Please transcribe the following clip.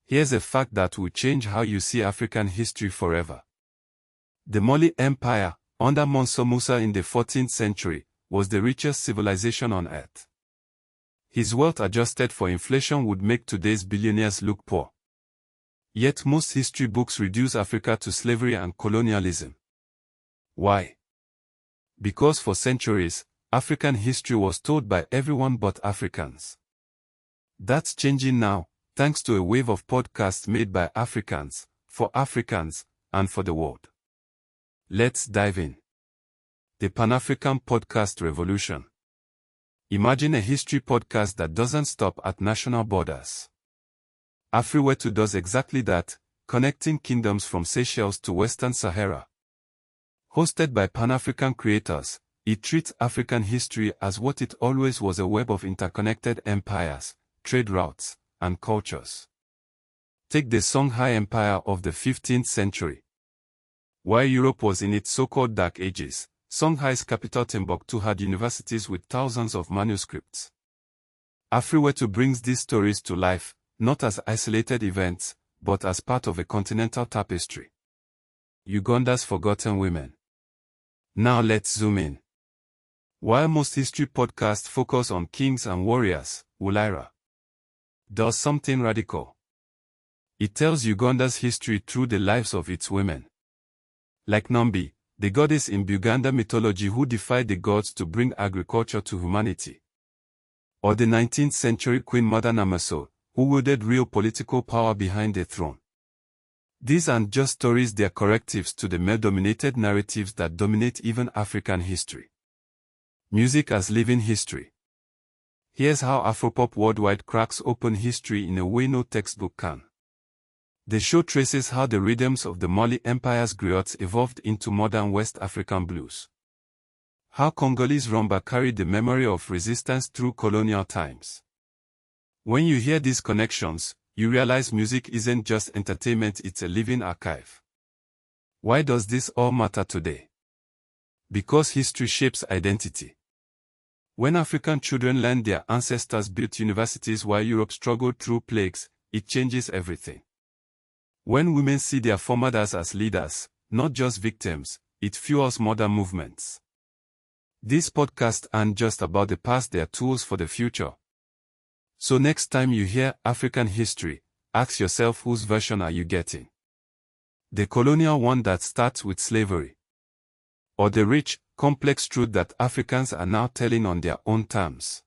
Here's a fact that will change how you see African history forever. The Mali Empire, under Manso Musa in the 14th century, was the richest civilization on earth. His wealth adjusted for inflation would make today's billionaires look poor. Yet most history books reduce Africa to slavery and colonialism. Why? Because for centuries, African history was told by everyone but Africans. That's changing now, thanks to a wave of podcasts made by Africans, for Africans, and for the world. Let's dive in. The Pan-African Podcast Revolution. Imagine a history podcast that doesn't stop at national borders. Afriwetu does exactly that, connecting kingdoms from Seychelles to Western Sahara. Hosted by Pan-African creators, it treats African history as what it always was, a web of interconnected empires, trade routes, and cultures. Take the Songhai Empire of the 15th century. While Europe was in its so-called Dark Ages, Songhai's capital Timbuktu had universities with thousands of manuscripts. Afriwetu brings these stories to life, not as isolated events, but as part of a continental tapestry. Uganda's Forgotten Women. Now let's zoom in. While most history podcasts focus on kings and warriors, Wulira does something radical. It tells Uganda's history through the lives of its women. Like Nambi, the goddess in Buganda mythology who defied the gods to bring agriculture to humanity. Or the 19th century Queen Mother Namaso, who wielded real political power behind the throne. These aren't just stories, they're correctives to the male-dominated narratives that dominate even African history. Music as living history. Here's how Afropop worldwide cracks open history in a way no textbook can. The show traces how the rhythms of the Mali Empire's griots evolved into modern West African blues. How Congolese rumba carried the memory of resistance through colonial times. When you hear these connections, you realize music isn't just entertainment, it's a living archive. Why does this all matter today? Because history shapes identity. When African children learn their ancestors built universities while Europe struggled through plagues, it changes everything. When women see their foremothers as leaders, not just victims, it fuels modern movements. These podcasts aren't just about the past, they are tools for the future. So next time you hear African history, ask yourself, whose version are you getting? The colonial one that starts with slavery? Or the rich, complex truth that Africans are now telling on their own terms?